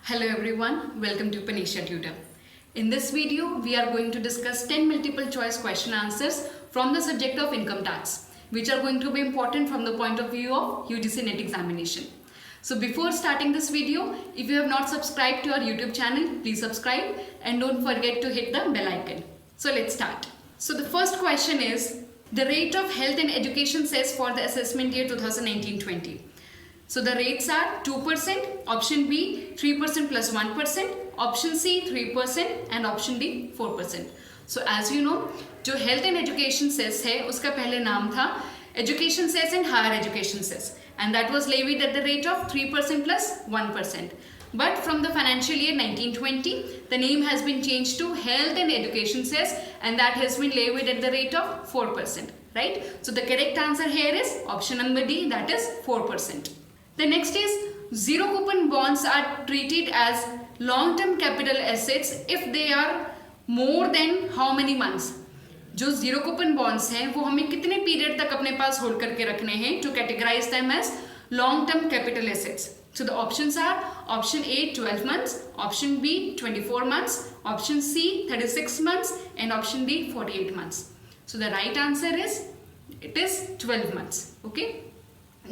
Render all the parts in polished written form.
Hello everyone, welcome to Panisha Tutor. In this video, we are going to discuss 10 multiple choice question answers from the subject of income tax, which are going to be important from the point of view of UGC NET examination. So before starting this video, if you have not subscribed to our YouTube channel, please subscribe and don't forget to hit the bell icon. So let's start. So the first question is, the rate of health and education cess for the assessment year 2019-20. So the rates are 2%, option B 3% plus 1%, option C 3% and option D 4%. So as you know, जो health and education cess है उसका पहले नाम था education cess and higher education cess, and that was levied at the rate of 3% plus 1%. But from the financial year 1920, the name has been changed to health and education cess, and that has been levied at the rate of 4%. Right? So the correct answer here is option number D, that is 4%. The next is, zero coupon bonds are treated as long-term capital assets if they are more than how many months? जो zero coupon bonds हैं वो हमें कितने period तक अपने पास hold करके रखने हैं to categorize them as long-term capital assets. So the options are option A 12 months, option B 24 months, option C 36 months and option D 48 months. So the right answer is it is 12 months. Okay.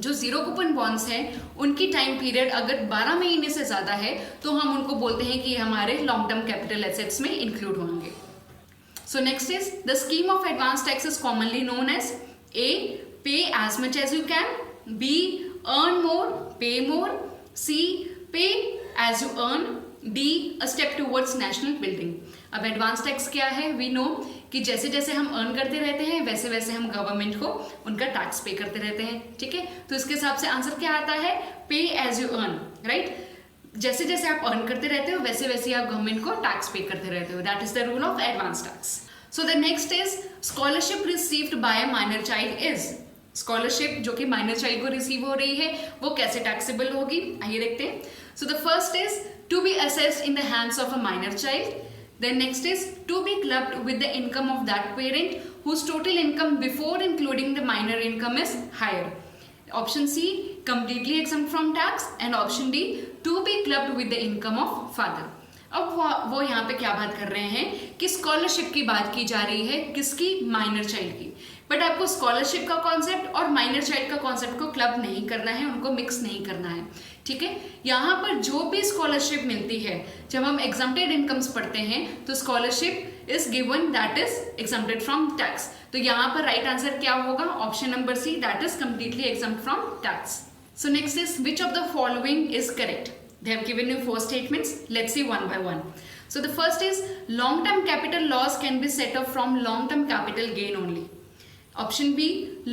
जो zero coupon bonds हैं उनकी time period अगर 12 महीने से ज़्यादा है तो हम उनको बोलते हैं कि ये हमारे लॉन्ग टर्म कैपिटल एसेट्स में इंक्लूड होंगे. So next is the scheme of advance tax is commonly known as A pay as much as you can, B earn more pay more, C pay as you earn, D a step towards national building. अब advance tax क्या है? We know कि जैसे जैसे हम earn करते रहते हैं वैसे वैसे हम गवर्नमेंट को उनका टैक्स पे करते रहते हैं. ठीक है, तो इसके हिसाब से आंसर क्या आता है? पे एज यू अर्न. राइट, जैसे जैसे आप अर्न करते रहते हो वैसे वैसे आप गवर्नमेंट को टैक्स पे करते रहते हो. That is the rule of advance tax. So the next is scholarship received by a minor child is. Scholarship जो कि माइनर चाइल्ड को रिसीव हो रही है वो कैसे टैक्सेबल होगी, आइए देखते हैं. So the first is to be assessed in the hands of a minor child. Then next is to be clubbed with the income of that parent whose total income before including the minor income is higher. Option C completely exempt from tax and option D to be clubbed with the income of father. अब वो यहाँ पे क्या बात कर रहे हैं कि स्कॉलरशिप की बात की जा रही है, किसकी? माइनर चाइल्ड की. बट आपको स्कॉलरशिप का कॉन्सेप्ट और माइनर चाइल्ड का कॉन्सेप्ट को क्लब नहीं करना है, उनको मिक्स नहीं करना है. ठीक है, यहाँ पर जो भी स्कॉलरशिप मिलती है, जब हम एग्जम्प्टेड इनकम्स पढ़ते हैं तो scholarship is given that is exempted from tax. तो यहाँ पर राइट आंसर क्या होगा? Option number C, that is completely exempt from tax. So next is which of the following is correct. They have given you four statements. Let's see one by one. So the first is long-term capital loss can be set off from long-term capital gain only. Option B,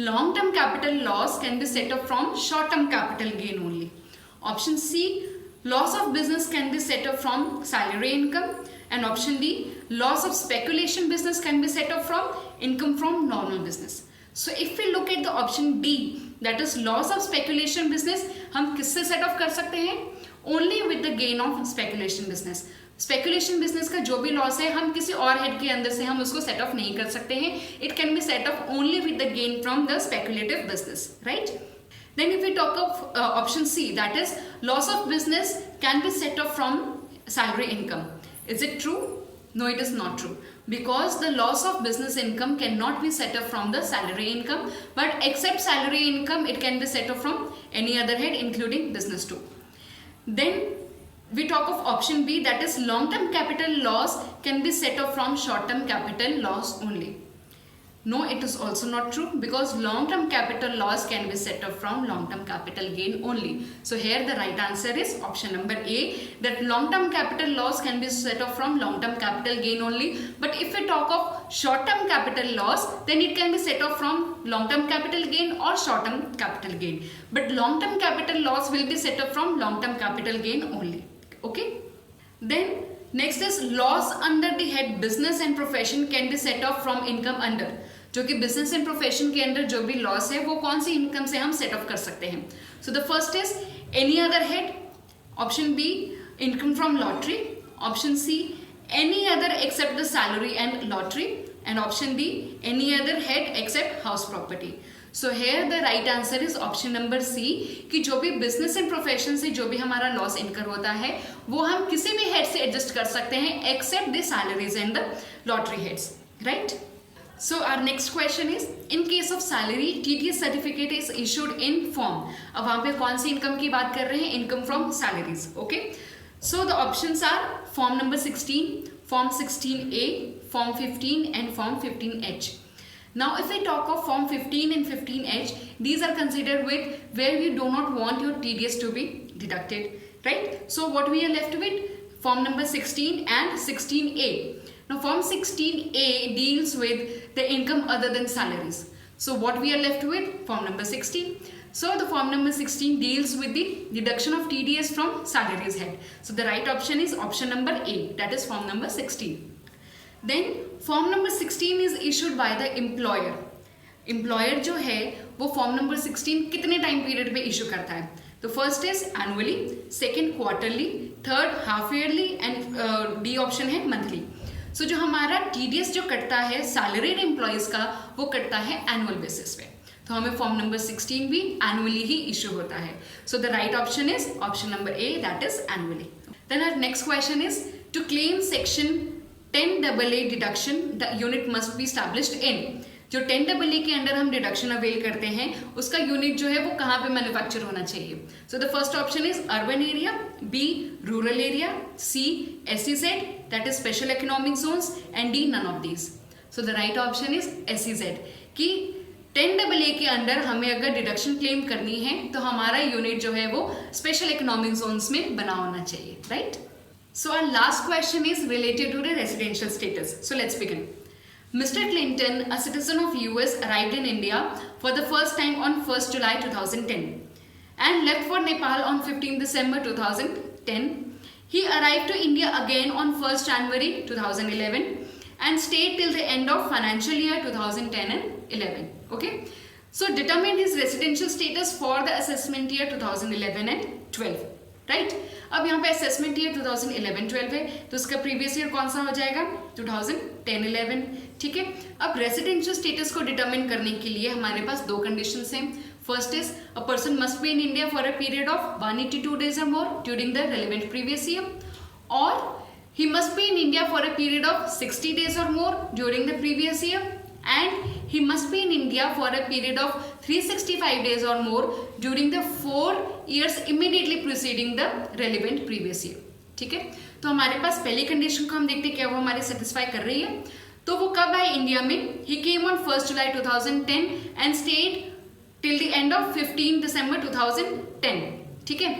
long-term capital loss can be set off from short-term capital gain only. Option C, loss of business can be set off from salary income. And option D, loss of speculation business can be set off from income from normal business. So if we look at the option D, that is loss of speculation business, हम किससे set off कर सकते हैं? Only with the gain of speculation business. Speculation business का जो भी loss है हम किसी और हेड के अंदर से हम उसको सेट ऑफ नहीं कर सकते हैं. It can be set off only with the gain from the speculative business, right? Then if we talk of option C, that is loss of business can be set off from salary income. Is it true? No, it is not true, because the loss of business income cannot be set off from the salary income, but except salary income it can be set off from any other head including business too. Then we talk of option B, that is long-term capital loss can be set off from short-term capital loss only. No, it is also not true, because long-term capital loss can be set off from long-term capital gain only. So here the right answer is option number A, that long-term capital loss can be set off from long-term capital gain only. But if we talk of short-term capital loss, then it can be set off from long-term capital gain or short-term capital gain. But long-term capital loss will be set off from long-term capital gain only. Okay? Then next is loss under the head business and profession can be set off from income under. जो कि business and profession के अंदर जो भी loss है वो कौन सी income से हम सेट ऑफ कर सकते हैं. So the first is any other head. Option B income from lottery. Option C any other except the salary and lottery. And option D any other head except house property. So here the right answer is option number C, कि जो भी business and profession से जो भी हमारा loss इनकर होता है वो हम किसी भी हेड से एडजस्ट कर सकते हैं except the salaries and the lottery heads, right. So our next question is, in case of salary, TDS certificate is issued in form. अब वहाँ पे कौन सी इनकम की बात कर रहे हैं? Income from salaries. Okay, so the options are form number 16, form 16A, form 15 and form 15H. Now if we talk of form 15 and 15H, these are considered with where you do not want your TDS to be deducted, right? So what we are left with? Form number 16 and 16A. Now form 16A deals with the income other than salaries. So what we are left with? Form number 16. So the form number 16 deals with the deduction of TDS from salaries head. So the right option is option number A, that is form number 16. Then form number 16 is issued by the employer. Employer जो है वो form number 16 कितने time period पे issue करता है? तो first is annually, second quarterly, third half yearly and D option है monthly. सो जो हमारा TDS जो कटता है सैलरीड एम्प्लॉयज का वो कटता है एनुअल बेसिस पे. तो हमें फॉर्म नंबर 16 भी एनुअली ही इशू होता है. So the right option is option number A, that is annually. Then our next question is, to claim section 10AA deduction the unit must be established in. जो 10AA के under हम deduction avail करते हैं उसका unit जो है वो कहाँ पे मैन्युफैक्चर होना चाहिए? So the first option is urban area, B rural area, C SEZ that is special economic zones and D none of these. So the right option is SEZ, कि 10AA के under हमें अगर deduction claim करनी है तो हमारा unit जो है वो स्पेशल इकोनॉमिक जोन्स में बना होना चाहिए, right. So our last question is related to the residential status. So let's begin. Mr. Clinton, a citizen of US, arrived in India for the first time on 1st July 2010 and left for Nepal on 15 December 2010. He arrived to India again on 1st January 2011 and stayed till the end of financial year 2010 and 11. Okay, so determine his residential status for the assessment year 2011 and 12. Right. अब यहाँ पे assessment year 2011-12 है तो उसका previous year कौन सा हो जाएगा? 2010-11. ठीक है. अब रेसिडेंशियल स्टेटस को डिटरमिन करने के लिए हमारे पास दो कंडीशंस हैं. First is a person must be in India for a period of 182 days or more during the relevant previous year, or he must be in India for a period of 60 days or more during the previous year, and he must be in India for a period of 365 days or more during the 4 years immediately preceding the relevant previous year. ठीक है. तो हमारे पास पहली condition को हम देखते हैं क्या वो हमारे सेटिस्फाई कर रही है. तो वो कब आए इंडिया में? He came on 1st July 2010 and stayed till the end of 15 December 2010. ठीक है.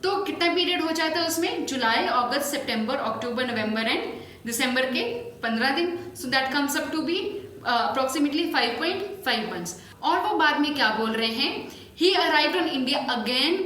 तो कितना पीरियड हो जाता है उसमें? जुलाई, अगस्त, सितंबर, अक्टूबर, नवंबर एंड दिसंबर के 15 दिन. So that comes up to be approximately 5.5 months. और वो बाद में क्या बोल रहे हैं? He arrived on India again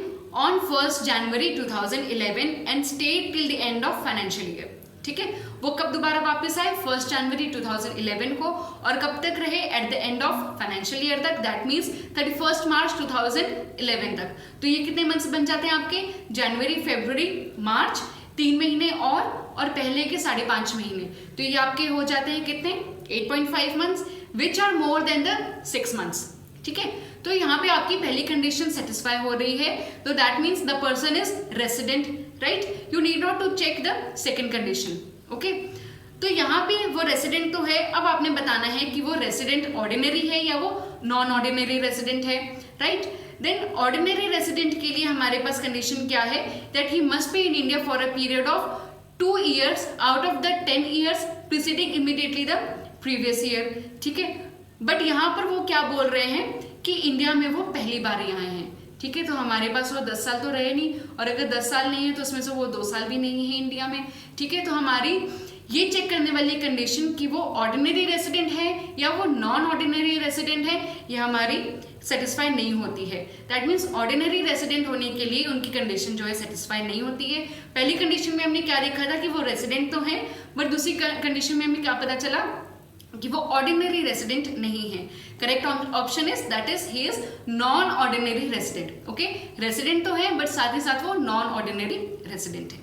on 1st January 2011 and stayed till the end of financial year. ठीक है. वो कब दोबारा वापस आए? 1st January 2011 को. और कब तक रहे? At the end of financial year तक, दैट मीन्स 31st March 2011 तक. तो ये कितने मंथ्स बन जाते हैं आपके? जनवरी, फरवरी, मार्च, 3 महीने और पहले के 5.5 महीने. तो ये आपके हो जाते हैं कितने? 8.5 months, which are more than the 6 months. ठीक है. तो यहाँ पे आपकी पहली कंडीशन सेटिस्फाई हो रही है. तो that means the person is resident, right. You need not to check the second condition. Okay. तो यहाँ पे वो रेसिडेंट तो है. अब आपने बताना है कि वो रेसिडेंट ऑर्डिनरी है या वो नॉन ऑर्डिनरी रेसिडेंट है, राइट. देन ऑर्डिनरी रेसिडेंट के लिए हमारे पास कंडीशन क्या है? That he must be in India for a period of 2 years out of the 10 years preceding immediately the previous year. ठीक है. बट यहाँ पर वो क्या बोल रहे हैं कि इंडिया में वो पहली बार ही आए हैं. ठीक है. तो हमारे पास वो 10 साल तो रहे नहीं, और अगर 10 साल नहीं है तो उसमें से वो 2 साल भी नहीं है इंडिया में. ठीक है. तो हमारी ये चेक करने वाली कंडीशन कि वो ऑर्डिनरी रेसिडेंट है या वो नॉन ऑर्डिनरी रेसिडेंट है, ये हमारी सेटिस्फाई नहीं होती है. दैट मीन्स ऑर्डिनरी रेसिडेंट होने के लिए उनकी कंडीशन जो है सेटिस्फाई नहीं होती है. पहली कंडीशन में हमने क्या देखा था कि वो रेसिडेंट तो है, बट दूसरी कंडीशन में हमें क्या पता चला कि वो ऑर्डिनरी रेसिडेंट नहीं है. Correct option is that is he is non ordinary resident. Okay. Resident तो है बट साथ ही साथ वो नॉन ऑर्डिनरी रेसिडेंट है,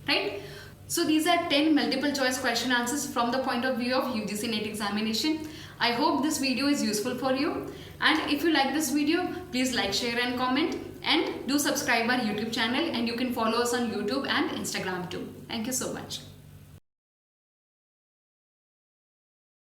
right. So these are 10 multiple choice question answers from the point of view of UGC NET examination. I hope this video is useful for you, and if you like this video, please like, share and comment, and do subscribe our YouTube channel, and you can follow us on YouTube and Instagram too. Thank you so much.